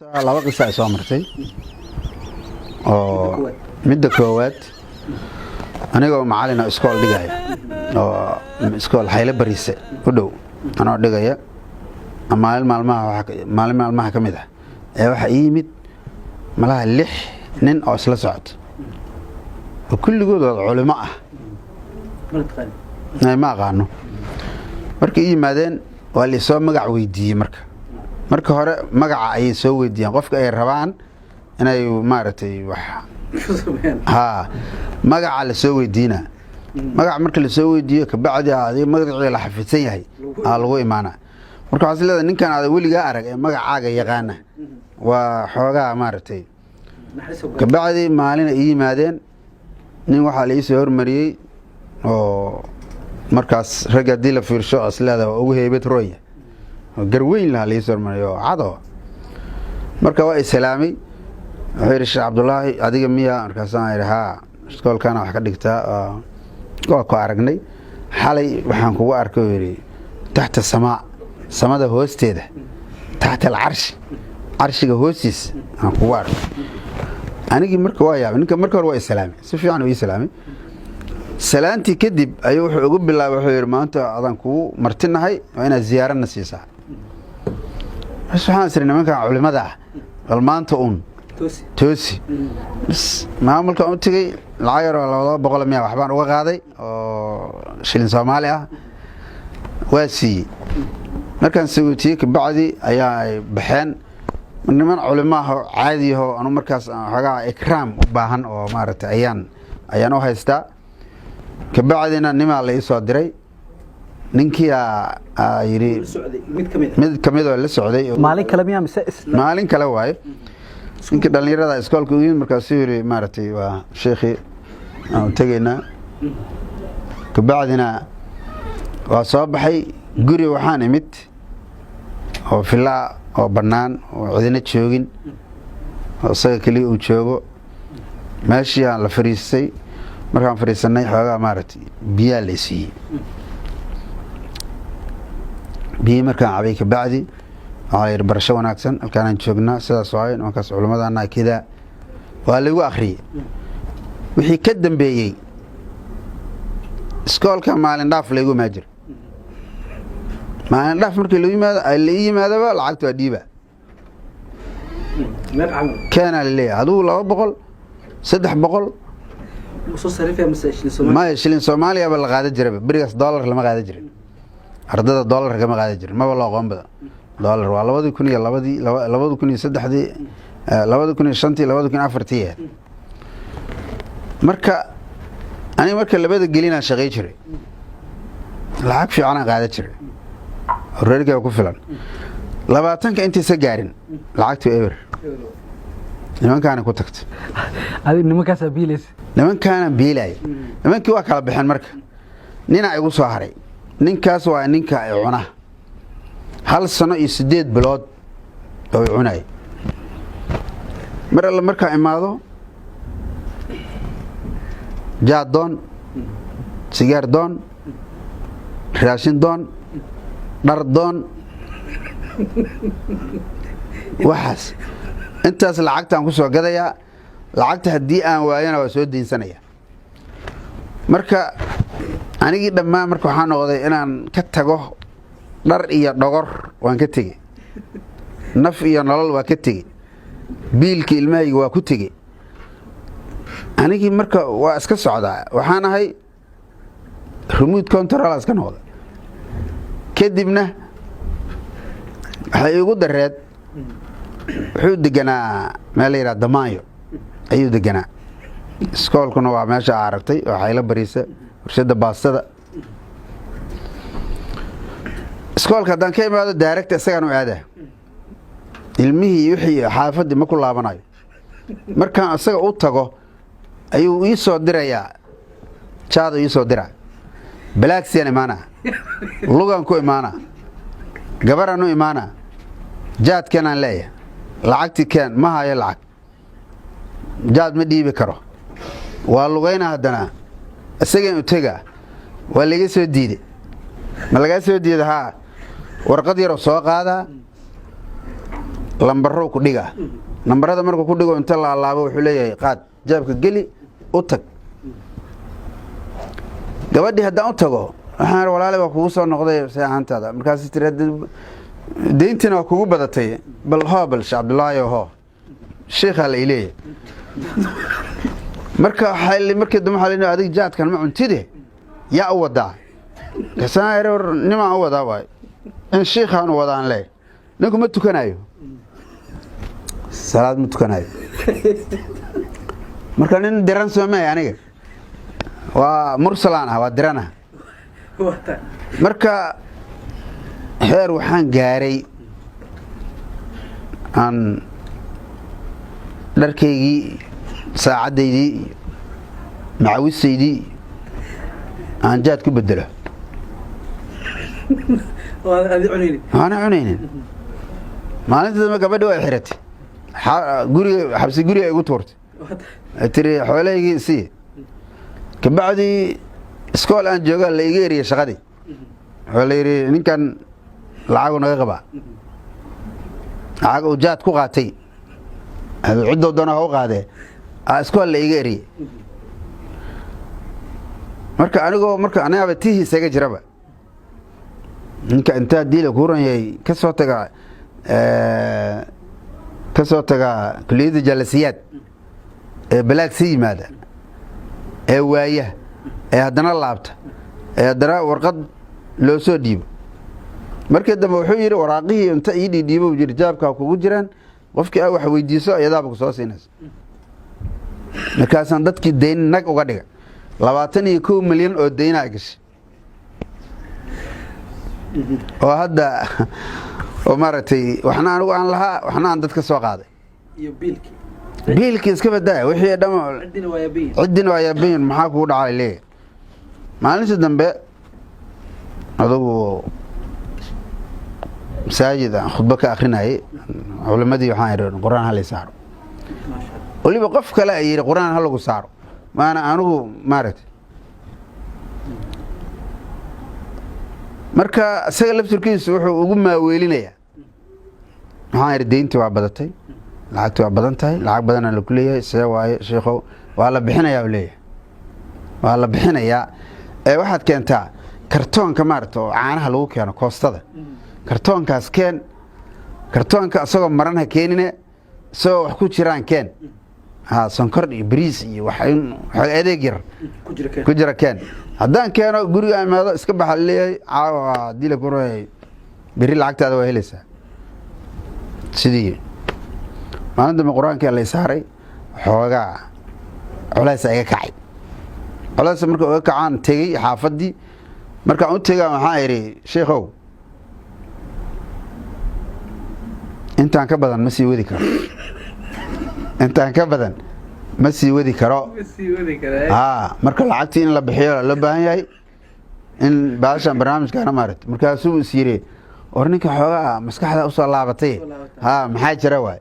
laba qisa ay soo martay oo midda koowaad aniga macallin iskool dhigay oo iskool Hayle Bariise u dhow anoo dhigaya maalmaha kamid ah ee waxa yimid malaha 6 nin oo isla socod oo kulligood culimo ah ma aqaano markii yimaadeen waa la soo magac weydiiyay marka hore magaca ay soo weydiiyeen qofka ay rabaan inay maartay wax magaca la soo weydiina magaca marka la soo weydiiyo ka bacdi adiga magaciisa la xafidsan yahay lagu imaana marka waxa leedahay ninkan aad weliga arag ee magacaaga yaqaana waa xoogaa maartay ka bacdi maalin ay yimaadeen nin waxa la soo hormariyay oo markaas rag hadii la fiirsho aslada ugu heebad rooya garweyn la soo hormariyo cado marka waa islaamay wuxuu Sheekh Abdullaahi adiga miya markaas aan iraha iskoolkana wax ka dhigtaa oo ku aragnay xalay waxaan kugu arkay taxta samada hoosteeda taxta arshiga hoostiis aan kugu arkay anigi marka waa yaab ninka marka hore waa islaamay si fiican u islaamay salaanti kadib ayuu wuxuu ugu bilaabay wuxuu yiri maanta adan ku martinahay waa inaad ziyaarana siisaa waxaan sirnaa nimanka culimada bal maanta toosi bas maamulka u tagay lacag yar oo 200 miya waxbaan uga qaaday oo shilin Soomaali ah waasi markaan sawiitay ka bacdi ayaa ay baxeen niman culimo ah caadi ah oo markaas xagaa ikraam u baahan oo maaragtay ayaan u haystaa ka bacdina nima la soo diray ninkii yiri mid kamid oo la socday maalin kale miyaa mise maalin kale waay ninka dhalinyarada iskoolka u yimid markaas yiri maartay waa sheekhi aan tagayna ka bacdina waa soo baxay guri waxaan imid oo filaa oo banaan oo cidina joogin oo saga kaliya uu joogo meeshii la fariistay markaan fariisanay xoogaa maartay biyo la siiyay biyo markaan cabay ka bacdi ay barasho wanaagsan halkaan joognaa sidaas waay markaas culimadana kida waa lagu akhriyay wixii ka dambeeyay iskoolka maalin dhaaf lagu maajir maalin dhaaf markii lagu yimaado lacagtu waa dhiiba kana leeyahay aduu 200 300 soo sarifay mas'aashin Soomaaliya ma shilin Soomaaliya bal qaada jiray barigas dollar lama qaada jiray ardada dollar kama qaada jiray ma wala qoon bada dollar waa 2002 2003 2005 2004 marka ani marka labada gelina shaqay jiray lacag fiican qaada jiray reerka ku filan 20 ka intii sa gaarin lacagtu eber nimankaan ku tagtay nimankaas biilay nimankii waa kala bixin marka nina igu soo haray ninkaas waa ninka ay cuna hal sano iyo 8 bilood oo cunay marka imaado jaadon sigaar don raashin don dhar don waxaas intaas lacagtaan ku soo gadaya lacagta hadii aan waayana waa soo diinsanaya marka anigi dhamaan marka waxaan noqday inaan ka tago dhar iyo dhogor waan ka tagay naf iyo nolol waa ka tagay biilka ilmahayga waa ku tagay anigi marka waa iska socdaa waxaan ahay remote control iska noqday kadibna waxa igu dareed wuxuu deganaa meel la yiraahdo Damaayo ayuu deganaa iskoolkuna waa meesha aragtay oo Hayle Bariise warshada baastada iskoolka haddaan ka imaado direct isagaan u aadaa ilmihii wixii xaafadii ma ku laabanayo markaan isaga u tago ayuu ii soo dirayaa jaado ii soo diraa balaagsiyaan imaana lugan ku imaana gabaraan u imaana jaadkan aan leeyahay lacagti keen ma hayo lacag jaad ma dhiibi karo waa lugayna haddana isagaan u tagaa waa laga soo diiday ma laga soo diiday warqad yar oo soo qaada lambaro ku dhiga lambarada markuu ku dhigo inta la laabo wuxuu leeyahay qaad jaabka geli u tag gabadhii haddaan u tago waxaan walaale waa kugu soo noqday saxantaada markaas tirada deyntina kugu badatay bal hoobal Cabdullaahi ho sheekha la ileeyay marka markii dum xalina adig jaadkan ma cuntide yaa u wadaa kasaayir nima u wadaa way in sheekhan wadaan leh ninku ma tukanayo salaad ma tukanayo marka nin diran Soomaaliya aniga waa mursalaan waa dirana marka heer waxaan gaaray aan dharkaygii saacadeydii macawisaydii aan jaad ku bedelo أنا عنين ما أنت ما قبل ولا حرتي قولي حبسي قولي أقول تورت تري حوالي سي كبعدي سكول أن جوجل اللي يجري شغدي حوالي إن كان العاقو نغبا عاقو جات كو قاتي عدو دونا هو قاده سكول اللي يجري مركا أنا أبتيه سجى جربا إنك أنت ديلا كورن يي كسوتها كلية الجلسيات بلاك سي ماذا وايه هدنا اللابت هدنا ورقد لو سو ديب markii dambe wuxuu yiri waraaqihii inta ii dhiibo jirjaabka kugu jiraan qofkii ay wax weydiiso ayadaaba ku soo siinaysa markaasaan dadkii deyn nag uga dhiga 22 milyan oo deyn ay gashay oo hadda oo maratay waxna anigu aan lahaa waxna aan dadka soo qaaday iyo biilki iska badaa wixii dhamo cidina waa yaabeen maxaa ku dhacay leey maalinta dambe adigu masaajida khudba ka akhrinay culimadii waxaan yiraahdo quraan hal saaro waliba qof kale ay yiri quraan hal lagu saaro maana anigu maaragtay marka asaga laftirkiisu wuxuu ugu maaweelinaya waxaan yiri deyntii waa badatay lacagtu waa badan tahay lacag badan la ku leeyahay see waaye sheekho waa la bixinayaa u leeyahay waa la bixinayaa waxaad keentaa kartoonka maarto caanaha lagu keeno koostada kartoonkaas keen kartoonka asagoo maran ha keenine soo wax ku jiraan keen sonkor iyo bariis iyo wax adeeg yar ku jira keen haddaan keeno guriga imaado iska baxa leeyahay caawa dila ku roey biri lacagtaada waa helaysaa sidii maalinta quraanka la saaray xoogaa culays ay ka kacay culays marka oo kacaan tagay xaafadii marka uu tagaa waxaan iri sheekhow intaan ka badan ma sii wadi karo intaan ka badan ma sii wadi karo marka lacagtii in la bixiyo loo baahan yahay in baashan barnaamijka maarat markaasuu is yiri orninka xoogaa maskaxda u soo laabatay maxaa jira waay